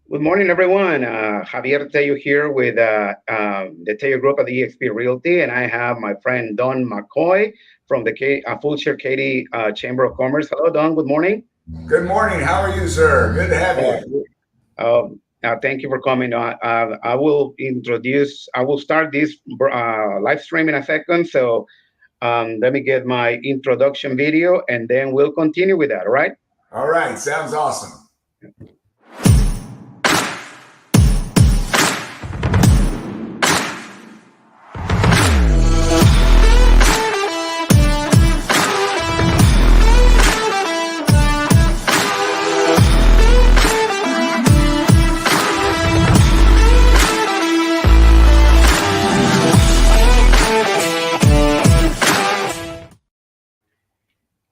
Good morning, everyone. Javier Tello here with the Tello Group at EXP Realty, and I have my friend Don McCoy from the Fulshear Katy Chamber of Commerce. Hello, Don. Good morning. Good morning. How are you, sir? Good to have you. Thank you for coming. I will I will start this live stream in a second. So let me get my introduction video, and then we'll continue with that. All right. All right. Sounds awesome.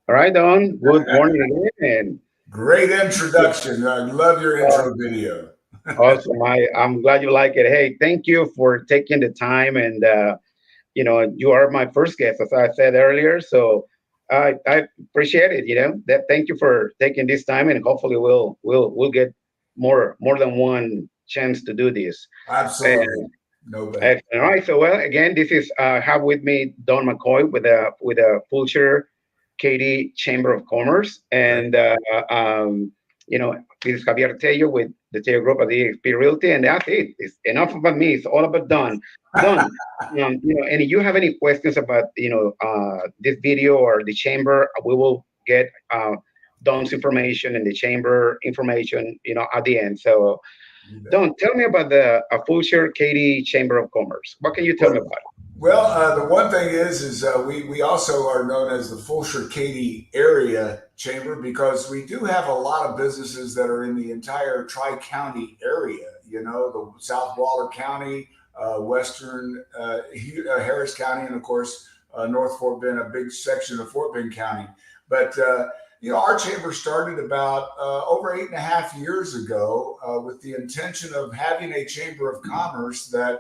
All right, Don. Good morning again. Great introduction. I love your And intro video. awesome. I'm glad you like it. Hey, thank you for taking the time. And, you are my first guest, as I said earlier. So I appreciate it. That thank you for taking this time. And hopefully we'll get more than one chance to do this. Absolutely. And No bet. excellent. All right. So, well, again, this is have with me Don McCoy with a Fulshear Katy Chamber of Commerce, Great. and you know, this is Javier Tello with the Tello Group of the EXP Realty, and that's it. It's enough about me. It's all about Don. Don, and if you have any questions about this video or the chamber, we will get Don's information and the chamber information, at the end. So, You bet. Don, tell me about the Fulshear Katy Chamber of Commerce. What can you tell me Well, about the one thing is we also are known as the Fulshear Katy Area Chamber because we do have a lot of businesses that are in the entire Tri County area. You know, the South Waller County, Western Harris County, and of course North Fort Bend, a big section of Fort Bend County. But our chamber started about over 8.5 years ago with the intention of having a chamber of commerce that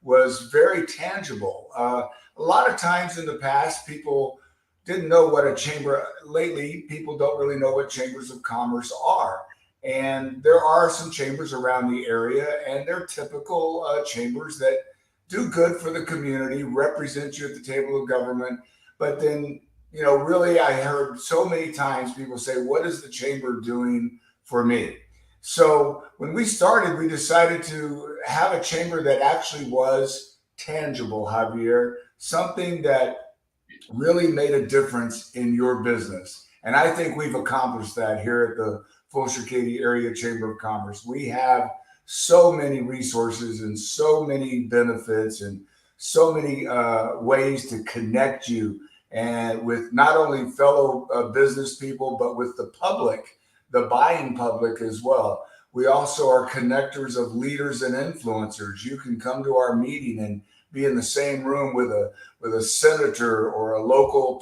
was very tangible. A lot of times in the past, people didn't know what a chamber. Lately, people don't really know what chambers of commerce are. And there are some chambers around the area, and they're typical chambers that do good for the community, represent you at the table of government. But then, really, I heard so many times people say, "What is the chamber doing for me?" So when we started, we decided to have a chamber that actually was tangible, Javier, something that really made a difference in your business. And I think we've accomplished that here at the Fulshear Katy Area Chamber of Commerce. We have so many resources and so many benefits and so many ways to connect you and with not only fellow business people, but with the public, the buying public as well. We also are connectors of leaders and influencers. You can come to our meeting and be in the same room with a senator or a local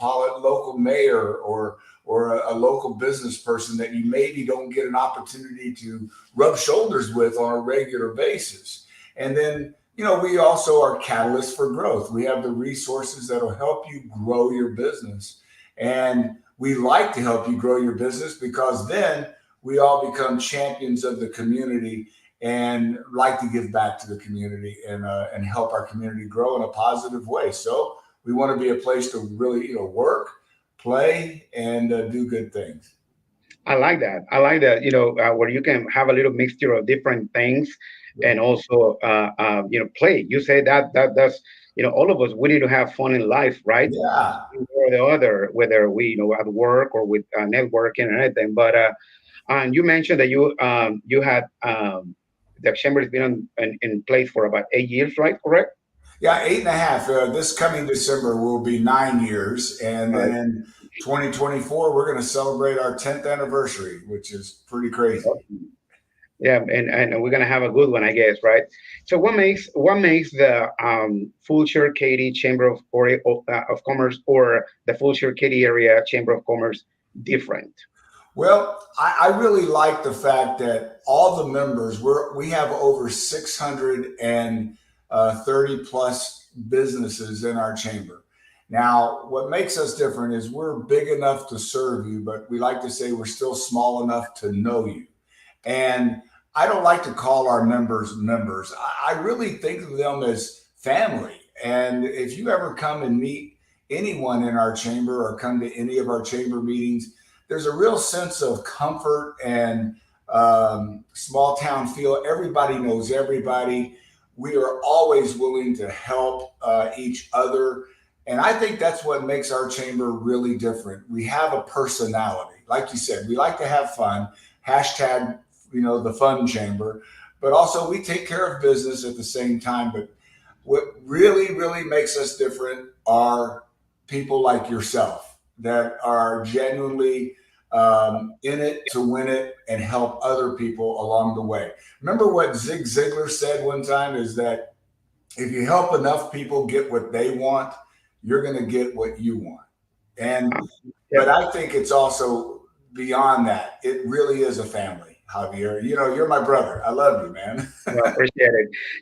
mayor or a local business person that you maybe don't get an opportunity to rub shoulders with on a regular basis. And then, we also are catalysts for growth. We have the resources that will help you grow your business. And we like to help you grow your business because then we all become champions of the community and like to give back to the community and help our community grow in a positive way. So we want to be a place to really work, play, and do good things. it? I like that. I like that. Where you can have a little mixture of different things, and Right. also, play. You say that's all of us. We need to have fun in life, right? Yeah. Or the other, whether we at work or with networking and anything. But and you mentioned that you had the chamber has been in place for about 8 years, right? Correct. Yeah, 8.5. This coming December will be 9 years. And All then right. in 2024, we're going to celebrate our 10th anniversary, which is pretty crazy. Yeah, and we're gonna have a good one, I guess, right? So what makes the Fulshear Katy Chamber of Commerce or the Fulshear Katy Area Chamber of Commerce different? Well, I really like the fact that all the members, we have over 630 plus businesses in our chamber. Now, what makes us different is we're big enough to serve you, but we like to say we're still small enough to know you. And I don't like to call our members members. I really think of them as family. And if you ever come and meet anyone in our chamber or come to any of our chamber meetings, there's a real sense of comfort and small town feel. Everybody knows everybody. We are always willing to help each other. And I think that's what makes our chamber really different. We have a personality. Like you said, we like to have fun. Hashtag, the fun chamber. But also, we take care of business at the same time. But what really, really makes us different are people like yourself that are genuinely in it to win it and help other people along the way. Remember what Zig Ziglar said one time is that if you help enough people get what they want, you're going to get what you want. And but Yeah, I think it's also beyond that. It really is a family, Javier. You're my brother. I love you, man. well, I appreciate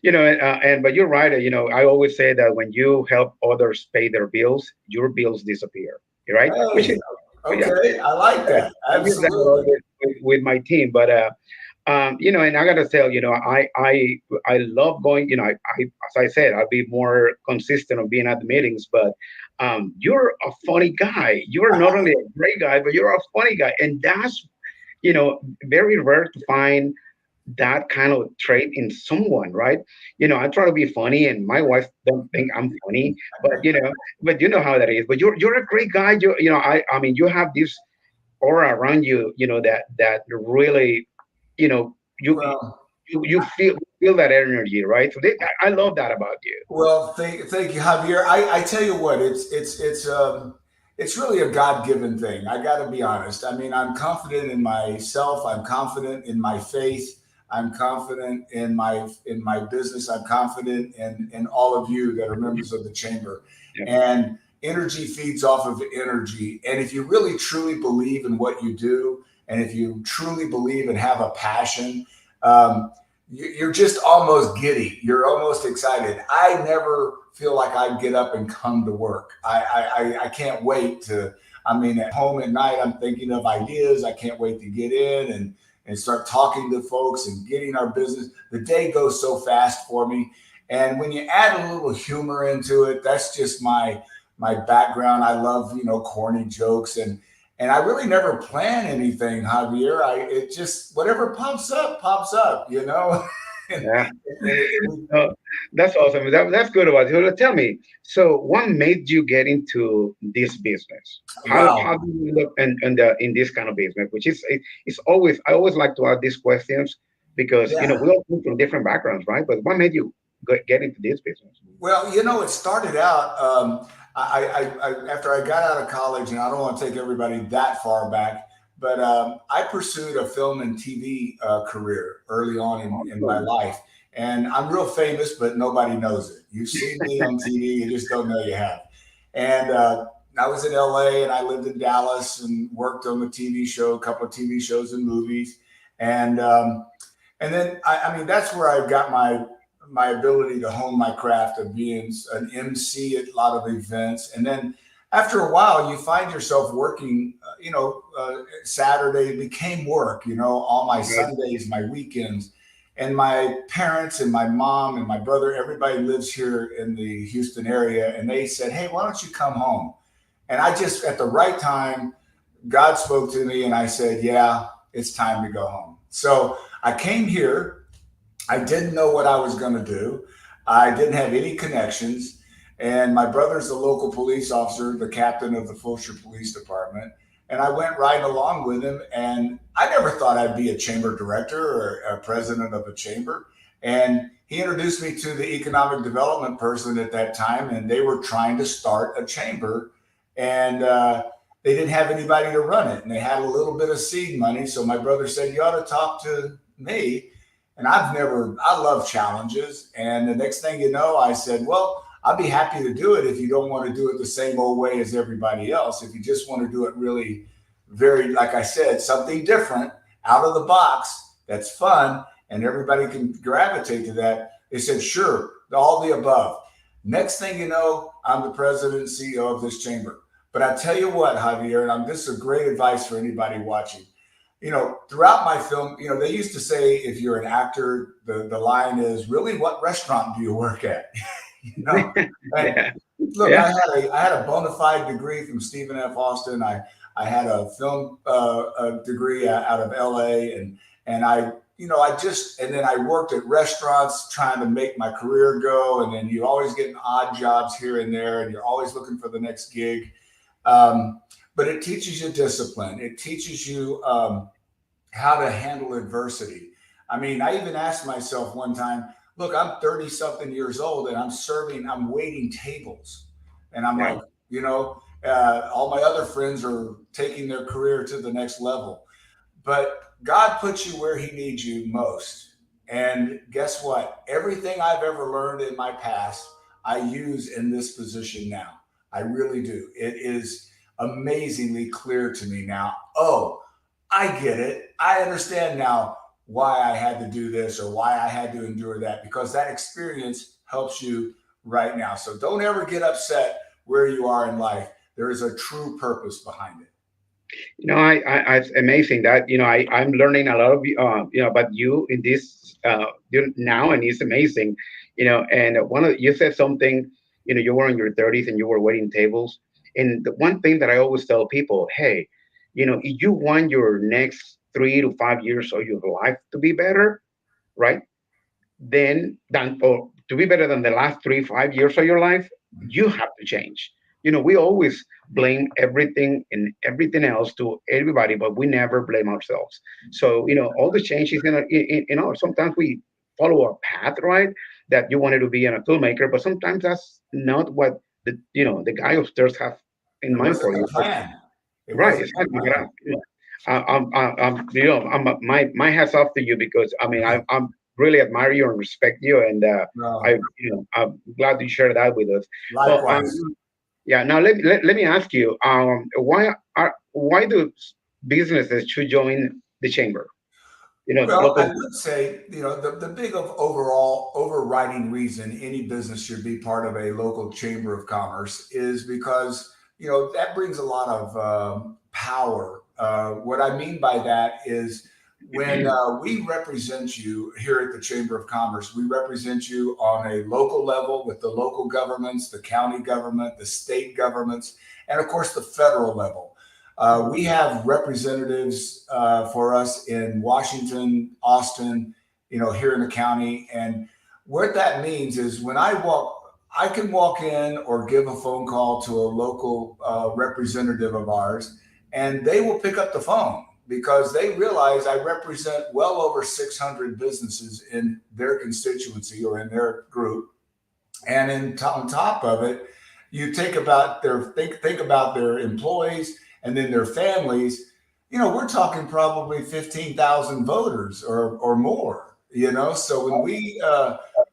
it. And but you're right. I always say that when you help others pay their bills, your bills disappear. Right? Which Hey, is, yeah, okay. I like yeah, that. I use that a lot Absolutely. with my team. But and I gotta tell, I love going. As I said, I'll be more consistent of being at the meetings. But you're a funny guy. You're not only a great guy, but you're a funny guy, and that's very rare to find that kind of trait in someone, right? I try to be funny, and my wife don't think I'm funny, but you know how that is. But you're a great guy. I mean, you have this aura around you, that really, you know, you Well, you feel that energy, right? So I love that about you. thank you, Javier. I tell you what, it's really a God given thing. I got to be honest. I mean, I'm confident in myself. I'm confident in my faith. I'm confident in my business. I'm confident in all of you that are members of the chamber. Yeah. And energy feeds off of energy. And if you really truly believe in what you do, and if you truly believe and have a passion, um, you're just almost giddy. You're almost excited. I never feel like I get up and come to work. I can't wait to. I mean, at home at night, I'm thinking of ideas. I can't wait to get in and start talking to folks and getting our business. The day goes so fast for me. And when you add a little humor into it, that's just my background. I love corny jokes and I really never plan anything, Javier. It just whatever pops up. and, Yeah. and Oh, that's awesome. That's good about you. Tell me, so what made you get into this business? How wow, do you look in this kind of business? Which is it's always I always like to ask these questions because yeah. we all come from different backgrounds, right? But what made you get into this business? Well, it started out. After I got out of college, and I don't want to take everybody that far back, but I pursued a film and TV career early on in my Awesome. life, and I'm real famous, but nobody knows it. You've seen me on TV, you just don't know you have. And I was in LA, and I lived in Dallas, and worked on the TV show, a couple of TV shows and movies, and then I mean that's where I got my ability to hone my craft of being an MC at a lot of events. And then after a while, you find yourself working, Saturday became work, all my Right. Sundays, my weekends. And my parents and my mom and my brother, everybody lives here in the Houston area. And they said, hey, why don't you come home? And I just, at the right time, God spoke to me and I said, yeah, it's time to go home. So I came here. I didn't know what I was going to do. I didn't have any connections. And my brother's the local police officer, the captain of the Fulshear Police Department. And I went right along with him. And I never thought I'd be a chamber director or a president of a chamber. And he introduced me to the economic development person at that time. And they were trying to start a chamber. And they didn't have anybody to run it. And they had a little bit of seed money. So my brother said, you ought to talk to me. And I love challenges. And the next thing you know, I said, well, I'd be happy to do it if you don't want to do it the same old way as everybody else. If you just want to do it really very, like I said, something different out of the box that's fun and everybody can gravitate to that. They said, sure, all the above. Next thing you know, I'm the president and CEO of this chamber. But I tell you what, Javier, and this is a great advice for anybody watching. throughout my film, they used to say if you're an actor, the line is really, what restaurant do you work at? you know, and Yeah, look, yeah, I had a bona fide degree from Stephen F. Austin. I had a film a degree out of L.A. and and then I worked at restaurants trying to make my career go. And then you always getting odd jobs here and there, and you're always looking for the next gig. Um, but it teaches you discipline. It teaches you how to handle adversity. I mean, I even asked myself one time, look, I'm 30 something years old and I'm waiting tables. And I'm yeah. like, all my other friends are taking their career to the next level. But God puts you where He needs you most. And guess what? Everything I've ever learned in my past, I use in this position now. I really do. It is amazingly clear to me now. Oh, I get it. I understand now why I had to do this or why I had to endure that, because that experience helps you right now. So don't ever get upset where you are in life. There is a true purpose behind it. It's amazing that I'm learning a lot of about you in this now, and it's amazing. And one of you said something. You were in your 30s and you were waiting tables. And the one thing that I always tell people, hey, if you want your next 3 to 5 years of your life to be better, right? Then than or to be better than the last 3 5 years of your life, you have to change. We always blame everything and everything else to everybody, but we never blame ourselves. So all the changes sometimes we follow a path, right? That you wanted to be a filmmaker, but sometimes that's not what the guy upstairs have in It mind wasn't for the you. plan. It Right, wasn't the exactly. But plan. my hats off to you, because I mean I'm really admire you and respect you, and No, I'm glad you share that with us. Well, likewise. yeah. Now let me ask you, why do businesses should join the chamber? Well, I Local. would say, the big of overall overriding reason any business should be part of a local chamber of commerce is because, that brings a lot of power. What I mean by that is when we represent you here at the Chamber of Commerce, we represent you on a local level with the local governments, the county government, the state governments, and of course the federal level. We have representatives for us in Washington, Austin, here in the county. And what that means is when I can walk in or give a phone call to a local representative of ours, and they will pick up the phone because they realize I represent well over 600 businesses in their constituency or in their group. And on top of it, you think about their employees and then their families. We're talking probably 15,000 voters or more. So when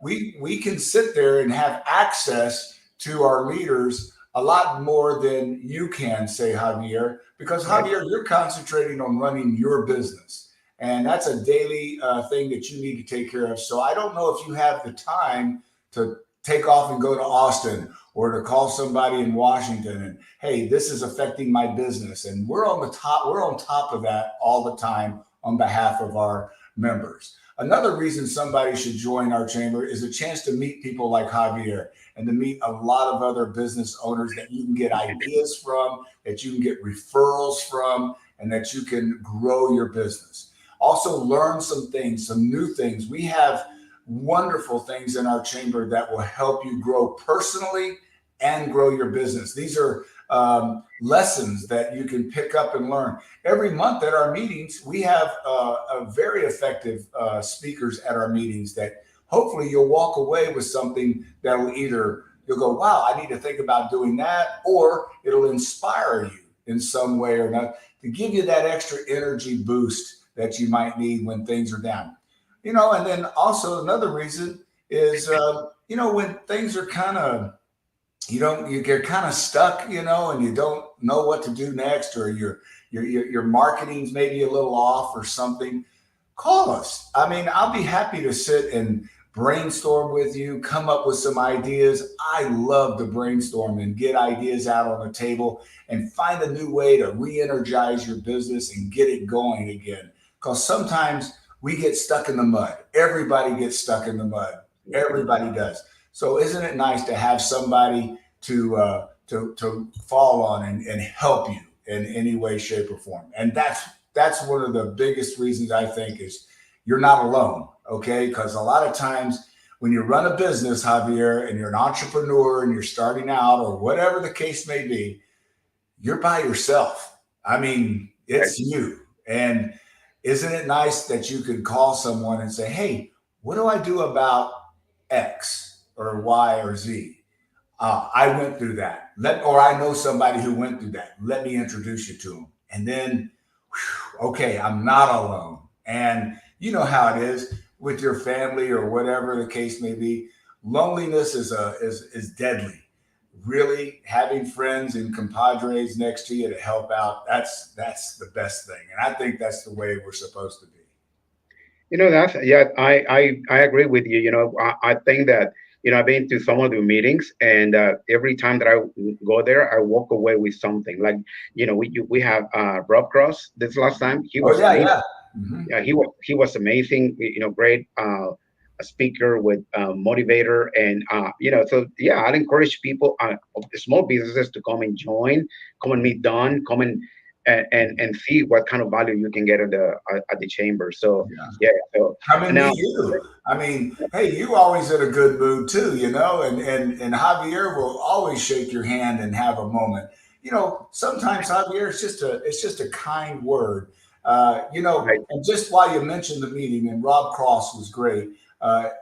we can sit there and have access to our leaders a lot more than you can, say, Javier, because Right. Javier, you're concentrating on running your business, and that's a daily thing that you need to take care of. So I don't know if you have the time to take off and go to Austin or to call somebody in Washington and, hey, this is affecting my business. And we're on top of that all the time on behalf of our members. Another reason somebody should join our chamber is a chance to meet people like Javier and to meet a lot of other business owners that you can get ideas from, that you can get referrals from, and that you can grow your business. Also learn some things, some new things. We have wonderful things in our chamber that will help you grow personally and grow your business. These are lessons that you can pick up and learn. Every month at our meetings, we have a very effective speakers at our meetings that hopefully you'll walk away with something that will either you'll go, wow, I need to think about doing that, or it'll inspire you in some way or not to give you that extra energy boost that you might need when things are down. And then also another reason is, when things are kind of, you get kind of stuck, and you don't know what to do next, or your marketing's maybe a little off or something. Call us. I mean, I'll be happy to sit and brainstorm with you, come up with some ideas. I love to brainstorm and get ideas out on the table and find a new way to re-energize your business and get it going again. Because sometimes we get stuck in the mud. Everybody gets stuck in the mud. Everybody does. So isn't it nice to have somebody to fall on and help you in any way, shape, or form? And that's one of the biggest reasons I think is you're not alone. Okay, because a lot of times when you run a business, Javier, and you're an entrepreneur and you're starting out or whatever the case may be, you're by yourself. I mean, it's you. And isn't it nice that you can call someone and say, hey, what do I do about X or Y or Z? I went through that. Or I know somebody who went through that. Let me introduce you to them. And then, okay, I'm not alone. And you know how it is with your family or whatever the case may be. Loneliness is deadly. Really having friends and compadres next to you to help out, that's the best thing. And I think that's the way we're supposed to be. That's yeah. I agree with you. I think that I've been to some of the meetings, and every time that I go there, I walk away with something. Like we have Rob Cross this last time. He Oh was yeah, amazing. yeah. Mm-hmm. Yeah, he was amazing. Great a speaker with motivator, and so yeah, I'd encourage people of the small businesses to come and join, come and meet Don, come and see what kind of value you can get at the chamber. So Yeah. yeah, so Come and now meet you. I mean, hey, you always in a good mood too, and Javier will always shake your hand and have a moment. Sometimes Javier, it's just a kind word. right, And just while you mentioned the meeting, and Rob Cross was great.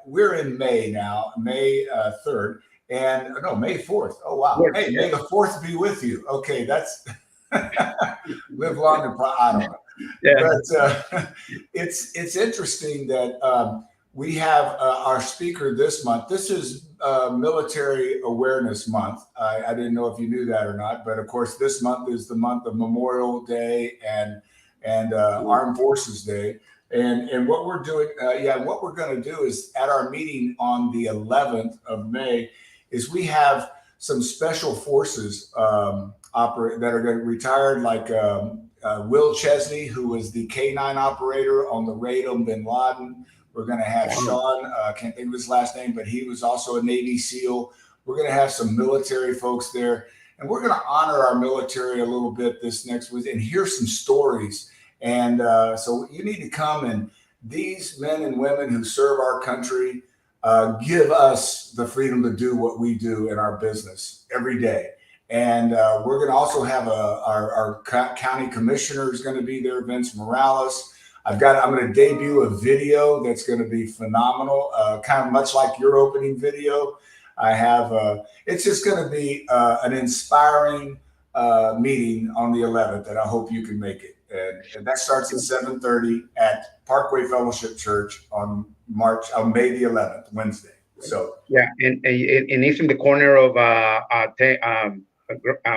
We're in May now, May 3rd, and no, May 4th. Oh wow! yeah, Hey, yeah, May the 4th be with you. Okay, that's live long and I don't know, yeah. but it's interesting that we have our speaker this month. This is Military Awareness Month. I didn't know if you knew that or not, but of course, this month is the month of Memorial Day and Armed Forces Day. And what we're doing, what we're going to do is at our meeting on the 11th of May, is we have some special forces operate that are going to retired, like Will Chesney, who was the K9 operator on the raid on Bin Laden. We're going to have Wow. Sean, I can't think of his last name, but he was also a Navy SEAL. We're going to have some military folks there, and we're going to honor our military a little bit this next week and hear some stories. And so you need to come, and these men and women who serve our country give us the freedom to do what we do in our business every day. And we're going to also have our county commissioner is going to be there, Vince Morales. I'm going to debut a video that's going to be phenomenal, kind of much like your opening video. I have, it's just going to be an inspiring meeting on the 11th, and I hope you can make it. And that starts at 7:30 at Parkway Fellowship Church on May the 11th, Wednesday. So Yeah, and it's in the corner of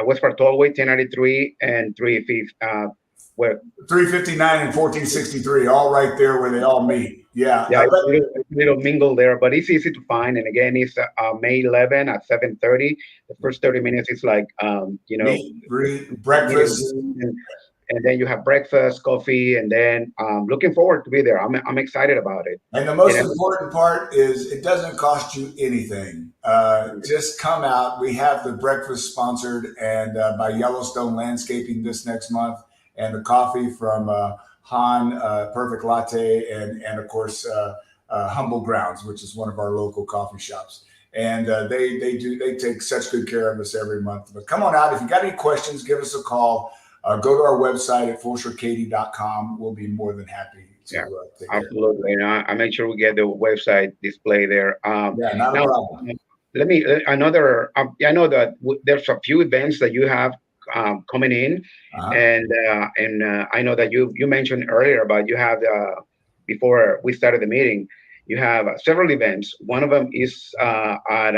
Westport Tollway, 1093 and 350. Where 359 and 1463, all right there where they all meet. Yeah, yeah, it's a little mingle there, but it's easy to find. And again, it's May 11 at 7:30. The first 30 minutes is like meet, greet, meet and breakfast. greet, and then you have breakfast, coffee, and then looking forward to be there. I'm excited about it. And the You most know, important part is it doesn't cost you anything. Just come out. We have the breakfast sponsored and by Yellowstone Landscaping this next month, and the coffee from Han Perfect Latte, and of course Humble Grounds, which is one of our local coffee shops. And they take such good care of us every month. But come on out. If you got any questions, give us a call. Go to our website at fulshearkaty.com. We'll be more than happy to yeah, take care of it. absolutely. And I make sure we get the website display there. Yeah, not a Now, problem. let me another. I know that there's a few events that you have coming in, Uh-huh. and I know that you mentioned earlier about you have before we started the meeting. You have several events. One of them is at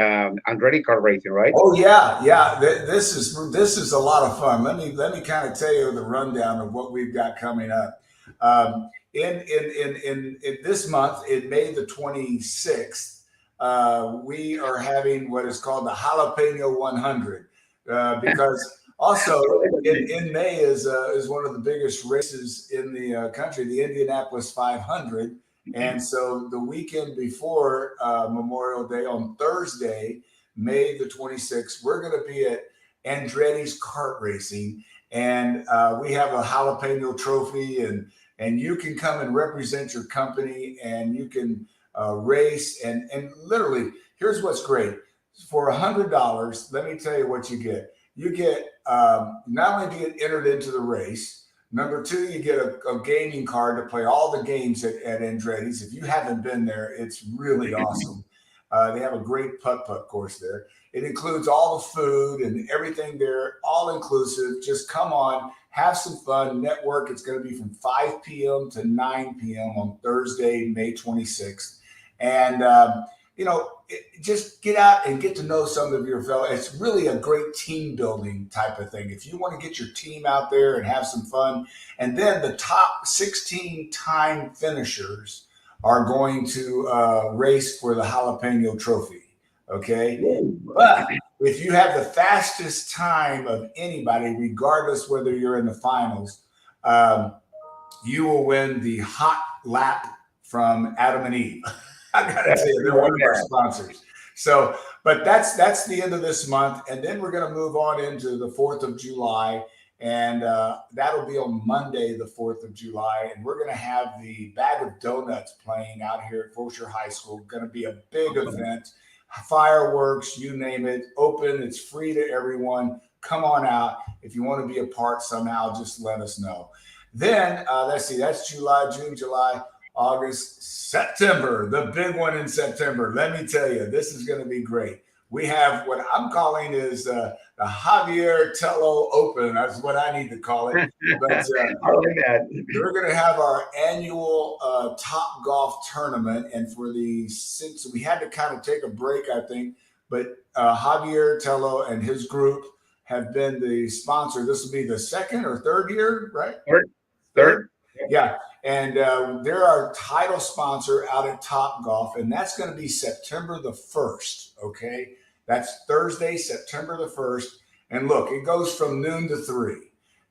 Andretti Car Racing, right? Oh yeah, yeah. This is a lot of fun. Let me kind of tell you the rundown of what we've got coming up. in this month, in May the 26th, we are having what is called the Jalapeno 100, because also in May is one of the biggest races in the country, the Indianapolis 500. And so the weekend before Memorial Day, on Thursday, May the 26th, we're going to be at Andretti's Kart Racing, and we have a jalapeno trophy, and you can come and represent your company, and you can race, and literally, here's what's great. For $100, let me tell you what you get. You get not only do you get entered into the race, number two, you get a gaming card to play all the games at Andretti's. If you haven't been there, it's really awesome. They have a great putt-putt course there. It includes all the food and everything there, all inclusive. Just come on, have some fun, network. It's going to be from 5 p.m. to 9 p.m. on Thursday, May 26th. And, just get out and get to know some of your fellow. It's really a great team building type of thing. If you want to get your team out there and have some fun, and then the top 16 time finishers are going to race for the jalapeno trophy. Okay. But if you have the fastest time of anybody, regardless whether you're in the finals, you will win the hot lap from Adam and Eve. I gotta tell you, they're one of our sponsors. So, but that's the end of this month, and then we're going to move on into the 4th of July, and that'll be on Monday, the 4th of July, and we're going to have the Bag of Donuts playing out here at Fulshear High School. Going to be a big event, fireworks, you name it, open. It's free to everyone. Come on out. If you want to be a part somehow, just let us know. Then let's see, that's July, June, July, August, September, the big one in September. Let me tell you, this is going to be great. We have what I'm calling is the Javier Tello Open. That's what I need to call it. But we're going to have our annual Top Golf tournament. And since we had to kind of take a break, I think, but Javier Tello and his group have been the sponsor. This will be the second or third year, right? Third. Yeah. And they're our title sponsor out at Top Golf, and that's going to be September the 1st. Okay. That's Thursday, September the 1st. And look, it goes from noon to 3.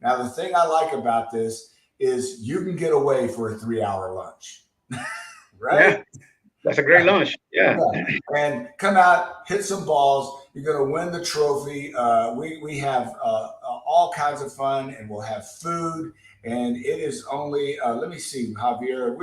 Now, the thing I like about this is you can get away for a 3-hour lunch, right? Yeah, that's a great lunch. Yeah. And come out, hit some balls. You're going to win the trophy. We have all kinds of fun, and we'll have food. And it is only, let me see, Javier,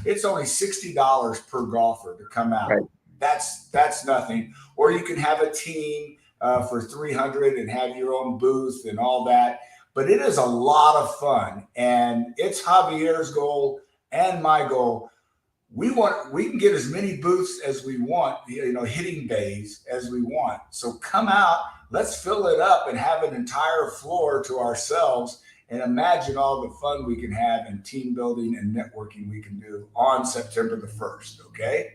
it's only $60 per golfer to come out. Right. That's nothing. Or you can have a team for $300 and have your own booth and all that. But it is a lot of fun. And it's Javier's goal and my goal. We can get as many booths as we want, hitting bays as we want. So come out, let's fill it up and have an entire floor to ourselves. And imagine all the fun we can have and team building and networking we can do on September the 1st. Okay.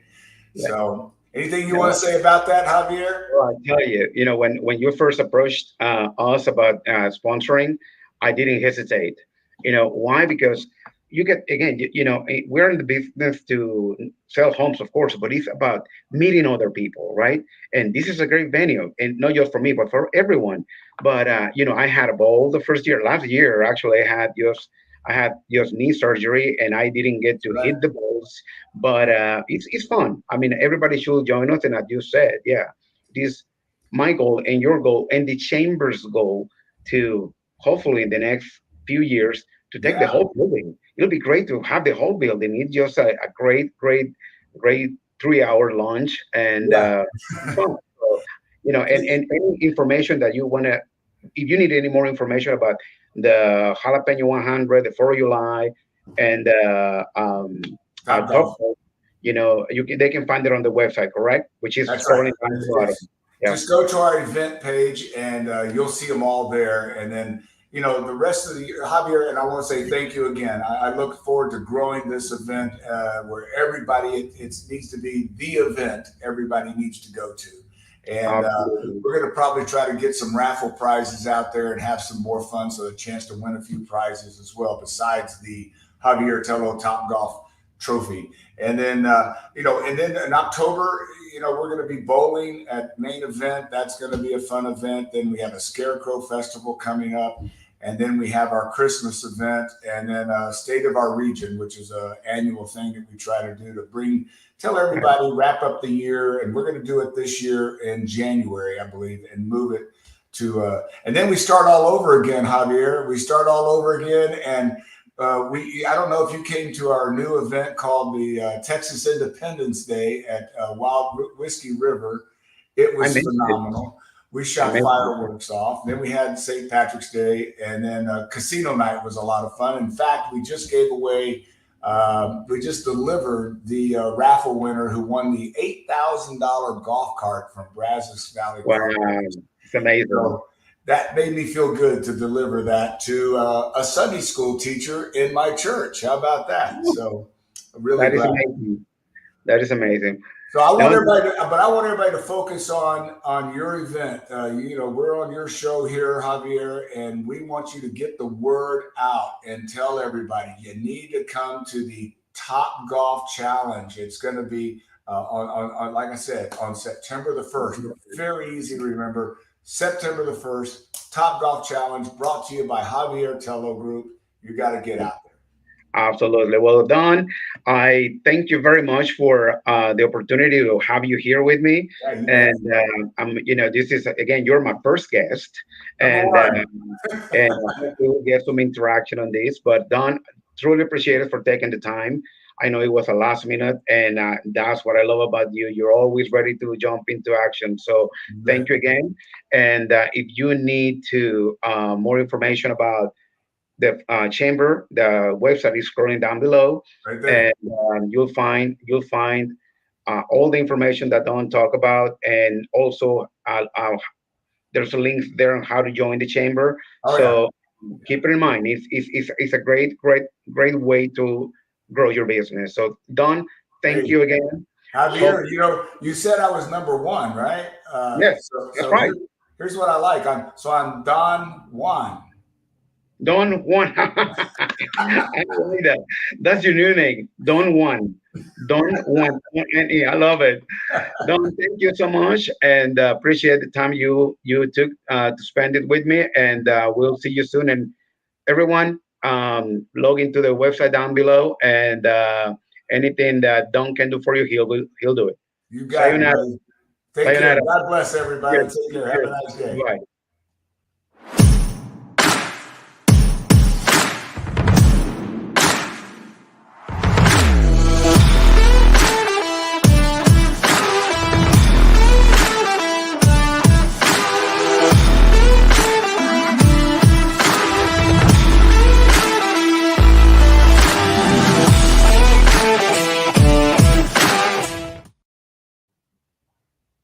Yeah. So anything you want to say about that, Javier? Well, I tell you, when you first approached us about sponsoring, I didn't hesitate. Why? Because you get, again, we're in the business to sell homes, of course, but it's about meeting other people, right? And this is a great venue, and not just for me, but for everyone. But I had a ball the first year. Last year, actually, I had just knee surgery, and I didn't get to hit the balls. But it's fun. I mean, everybody should join us. And as you said, yeah, it is my goal and your goal and the chamber's goal to hopefully in the next few years to take the whole building. It'll be great to have the whole building. It's just a great 3-hour lunch and fun. So, and any information that you want to, if you need any more information about the Jalapeno 100, the 4th of July, and they can find it on the website, correct? Which is right. Just go to our event page and you'll see them all there. And then, the rest of the year, Javier, and I want to say thank you again. I look forward to growing this event where everybody, it needs to be the event everybody needs to go to. And we're going to probably try to get some raffle prizes out there and have some more fun. So a chance to win a few prizes as well, besides the Javier Tello Top Golf Trophy. And then, and then in October, we're going to be bowling at main event. That's going to be a fun event. Then we have a Scarecrow Festival coming up. And then we have our Christmas event, and then State of Our Region, which is an annual thing that we try to do to tell everybody, wrap up the year. And we're going to do it this year in January, I believe, and move it and then we start all over again, Javier. We start all over again. And I don't know if you came to our new event called the Texas Independence Day at Wild Whiskey River. It I was missed it. phenomenal. We I shot missed it. fireworks off. Then we had St. Patrick's Day, and then casino night was a lot of fun. In fact, we just gave away, we just delivered the raffle winner who won the $8,000 golf cart from Brazos Valley Wow, Golf. it's amazing. So that made me feel good to deliver that to a Sunday school teacher in my church. How about that? So I'm really That is glad. amazing. That is amazing. So I want Don, everybody, but I want everybody to focus on your event. We're on your show here, Javier, and we want you to get the word out and tell everybody you need to come to the Top Golf Challenge. It's going to be on like I said, on September the 1st. Very easy to remember. September the 1st, Top Golf Challenge, brought to you by Javier Tello Group. You got to get out there. absolutely. Well, Don, I thank you very much for the opportunity to have you here with me. Yeah, you bet. And this is again, you're my first guest, Number and one. I hope we will get some interaction on this. But Don, truly appreciate it for taking the time. I know it was a last minute, and that's what I love about you. You're always ready to jump into action. So You thank bet. you again. And if you need to more information about the chamber, the website is scrolling down below, Right and there. you'll find all the information that Don talk about, and also there's a link there on how to join the chamber. Oh, yeah. So keep it in mind. It's a great way to grow your business. So Don, thank Hey, you again. Hope Javier, you said I was number one, right? yes, So, that's so right. here's what I like. I'm Don Juan. Don Juan. I like that. That's your new name. Don Juan. Don Juan. N-E. I love it. Don, thank you so much, and appreciate the time you took to spend it with me. And we'll see you soon. And everyone, log into the website down below, and anything that Don can do for you, he'll do it. You got it, Sayonara. buddy. Take care. Sayonara. God bless everybody. Cheers. Take care. Have a Cheers. nice day. Bye.